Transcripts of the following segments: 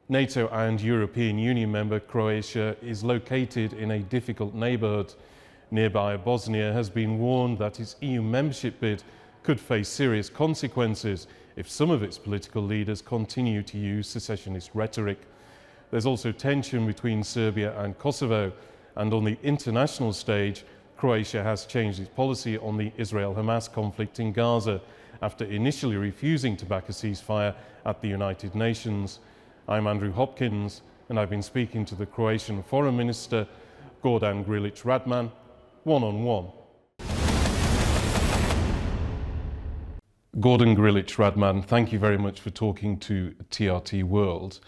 NATO and European Union member Croatia is located in a difficult neighbourhood. Nearby Bosnia has been warned that its EU membership bid could face serious consequences if some of its political leaders continue to use secessionist rhetoric. There's also tension between Serbia and Kosovo, and on the international stage, Croatia has changed its policy on the Israel-Hamas conflict in Gaza after initially refusing to back a ceasefire at the United Nations. I'm Andrew Hopkins, and I've been speaking to the Croatian Foreign Minister, Gordan Grlic Radman, one-on-one. Gordan Grlic Radman, thank you very much for talking to TRT World.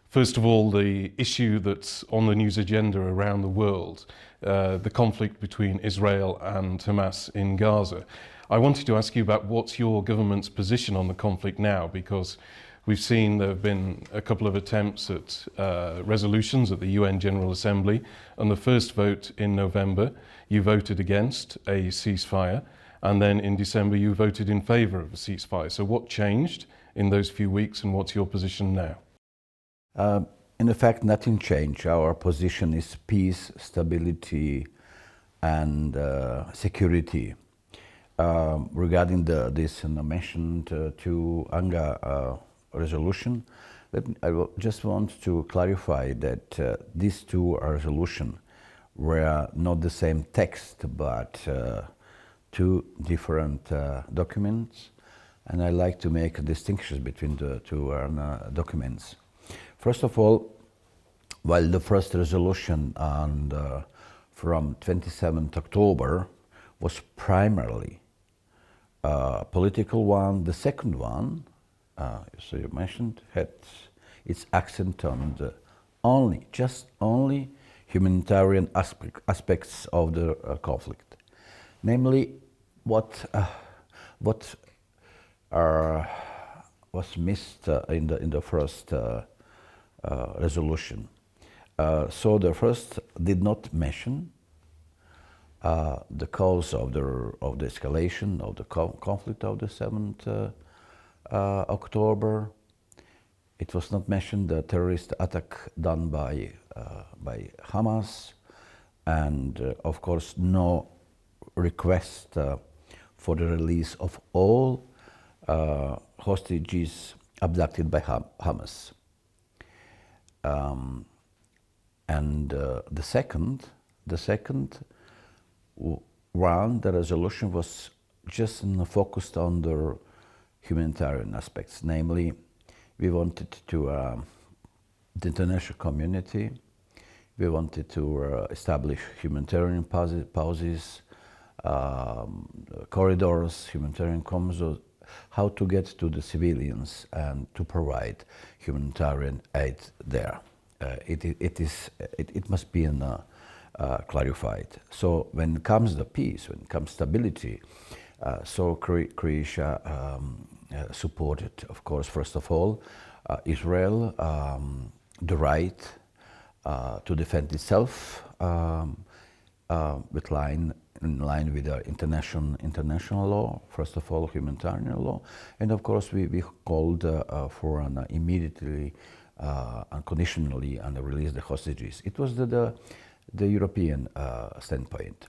First of all, the issue that's on the news agenda around the world, the conflict between Israel and Hamas in Gaza. I wanted to ask you about what's your government's position on the conflict now, because we've seen there have been a couple of attempts at resolutions at the UN General Assembly, and the first vote in November, you voted against a ceasefire, and then in December you voted in favour of a ceasefire. So what changed in those few weeks, and what's your position now? In effect, nothing changed. Our position is peace, stability, and security. Regarding this mentioned to Anga resolution, I just want to clarify that these two resolutions were not the same text, but two different documents, and I like to make a distinction between the two documents. First of all, while the first resolution from 27th October was primarily a political one, the second one, so you mentioned, had its accent on the only humanitarian aspects of the conflict, namely what was missed in the first resolution. So the first did not mention the cause of the escalation of the conflict of the 7th October. It was not mentioned the terrorist attack done by Hamas, and of course no request for the release of all hostages abducted by Hamas. And the second one, the resolution was just focused on the humanitarian aspects. Namely, we wanted to the international community. We wanted to establish humanitarian pauses, corridors, humanitarian corridors, how to get to the civilians and to provide humanitarian aid there. It must be clarified. So when it comes to peace, when it comes to stability, so Croatia supported, of course, first of all, Israel, the right to defend itself in line with the international law, first of all, humanitarian law, and of course we called for an immediately, unconditionally, and release the hostages. It was the European standpoint,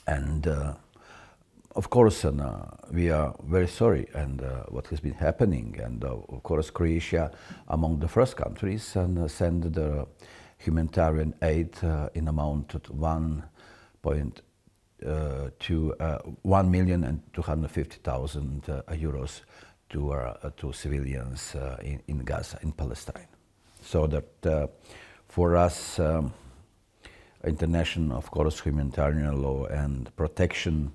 and of course we are very sorry and what has been happening, and of course Croatia among the first countries and sent the humanitarian aid in amount of 1,250,000 euros to civilians in Gaza, in Palestine. So that for us, international, of course, humanitarian law and protection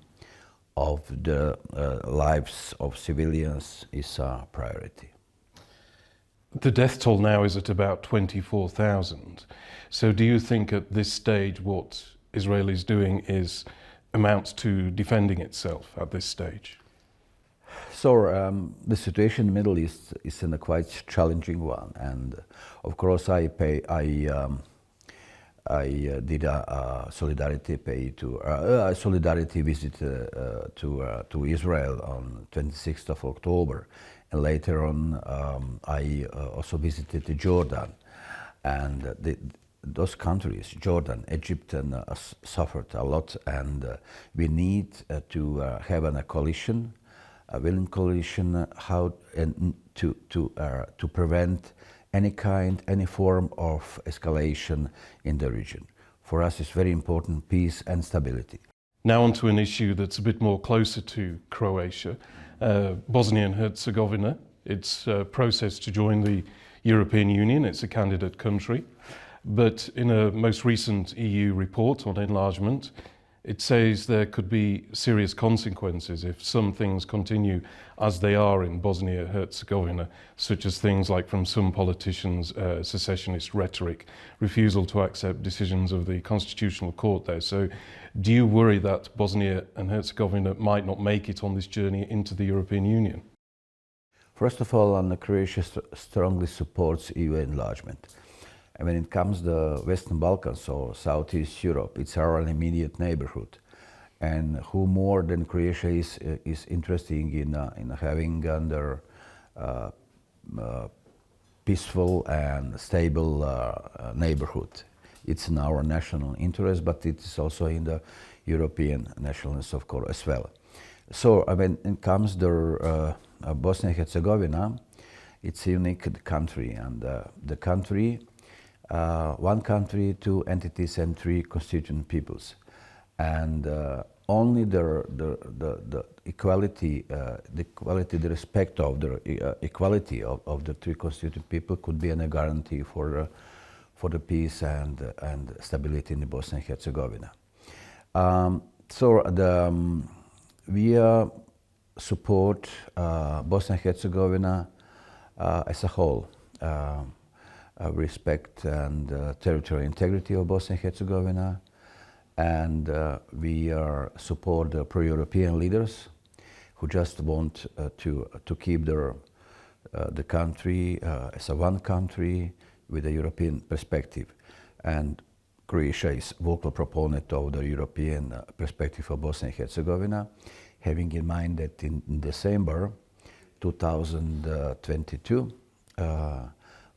of the lives of civilians is a priority. The death toll now is at about 24,000. So do you think at this stage what Israel is doing amounts to defending itself at this stage? So the situation in the Middle East is a quite challenging one, and of course I I did a solidarity solidarity visit to Israel on 26th of October, and later on I also visited Jordan, and those countries, Jordan, Egypt, suffered a lot, and we need to have a coalition, a willing coalition, to prevent any form of escalation in the region. For us, it's very important, peace and stability. Now on to an issue that's a bit more closer to Croatia, Bosnia and Herzegovina. It's a process to join the European Union. It's a candidate country. But in a most recent EU report on enlargement, it says there could be serious consequences if some things continue as they are in Bosnia and Herzegovina, such as things like from some politicians, secessionist rhetoric, refusal to accept decisions of the Constitutional Court there. So do you worry that Bosnia and Herzegovina might not make it on this journey into the European Union? First of all, Croatia strongly supports EU enlargement. And when it comes to the Western Balkans or Southeast Europe, it's our immediate neighborhood. And who more than Croatia is interested in having under peaceful and stable neighborhood. It's in our national interest, but it is also in the European nationalists, of course, as well. So when it comes to Bosnia and Herzegovina, it's a unique country, and the country, one country, two entities, and three constituent peoples, and only the equality, the respect of the equality of the three constituent people could be a guarantee for the peace and stability in Bosnia and Herzegovina. We support Bosnia and Herzegovina as a whole. Respect and territorial integrity of Bosnia and Herzegovina, and we support the pro-European leaders who just want to keep the country as a one country with a European perspective. And Croatia is vocal proponent of the European perspective of Bosnia and Herzegovina, having in mind that in December 2022,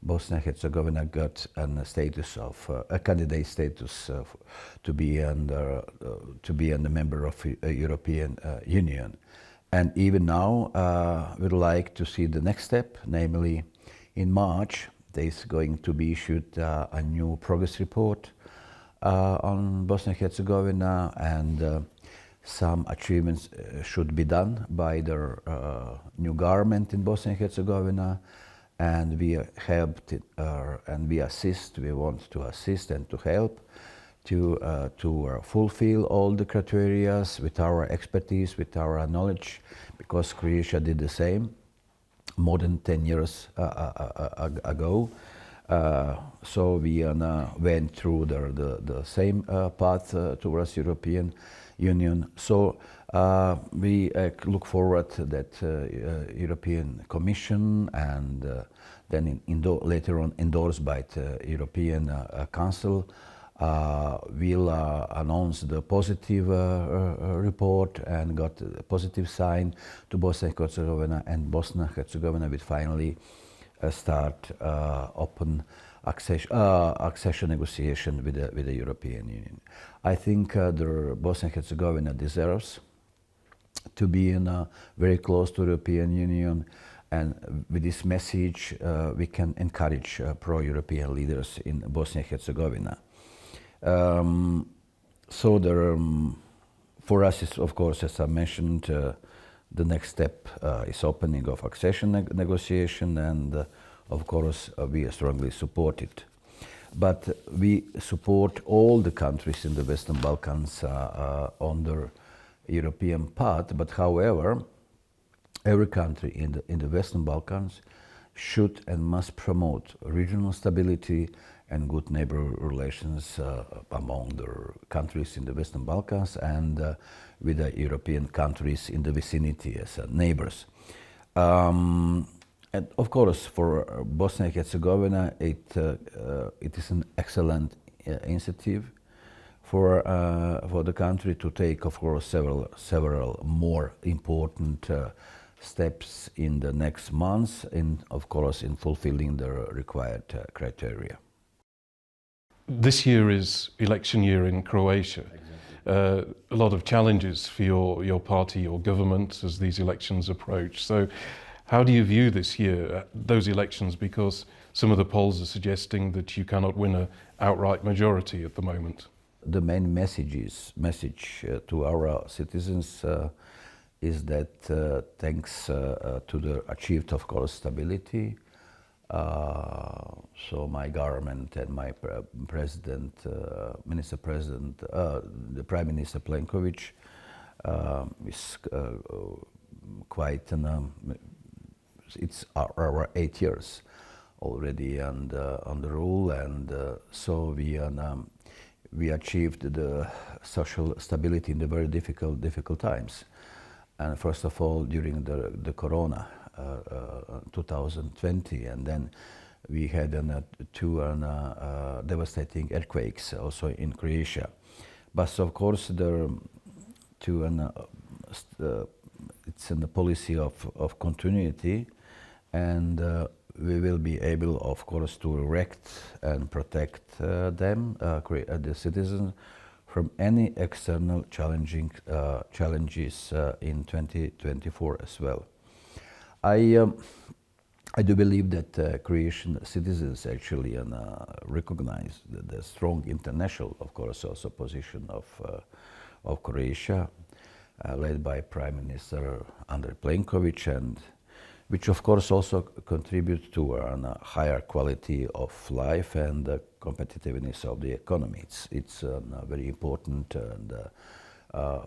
Bosnia and Herzegovina got a candidate status to be a member of the European Union. And even now, we'd like to see the next step, namely in March, there is going to be issued a new progress report on Bosnia and Herzegovina, and some achievements should be done by the new government in Bosnia and Herzegovina. And we helped and we want to assist and to help to fulfill all the criteria with our expertise, with our knowledge, because Croatia did the same more than 10 years ago. So we went through the same path towards European Union. So we look forward that European Commission and then later on endorsed by the European Council will announce the positive report and got a positive sign to Bosnia and Herzegovina, and Bosnia and Herzegovina will finally start open accession negotiation with the European Union. I think the Bosnia and Herzegovina deserves to be very close to the European Union, and with this message we can encourage pro-European leaders in Bosnia and Herzegovina. For us, is, of course, as I mentioned, the next step is opening of accession negotiation, and of course we strongly support it. But we support all the countries in the Western Balkans on the European path. But however, every country in the Western Balkans should and must promote regional stability and good neighborhood relations among the countries in the Western Balkans and with the European countries in the vicinity as neighbors. And of course, for Bosnia and Herzegovina, it is an excellent initiative for the country to take, of course, several more important steps in the next months, and of course in fulfilling the required criteria. This year is election year in Croatia. Exactly. A lot of challenges for your party, your government, as these elections approach. So how do you view this year, those elections, because some of the polls are suggesting that you cannot win an outright majority at the moment? The main message to our citizens is that thanks to the achieved, of course, stability, so my government and my president, minister president, the Prime Minister Plenković is quite it's our 8 years already on the rule, and so we achieved the social stability in the very difficult times. And first of all, during the Corona 2020, and then we had two devastating earthquakes also in Croatia. But of course, it's in the policy of continuity, and we will be able, of course, to erect and protect the citizens, from any external challenges in 2024 as well. I do believe that Croatian citizens actually recognize the strong international, of course, also position of Croatia, led by Prime Minister Andrej Plenković, and which of course also contributes to a higher quality of life and the competitiveness of the economy. It's very important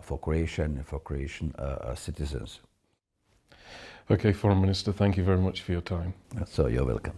for Croatia and for Croatian citizens. Okay, Foreign Minister, thank you very much for your time. So you're welcome.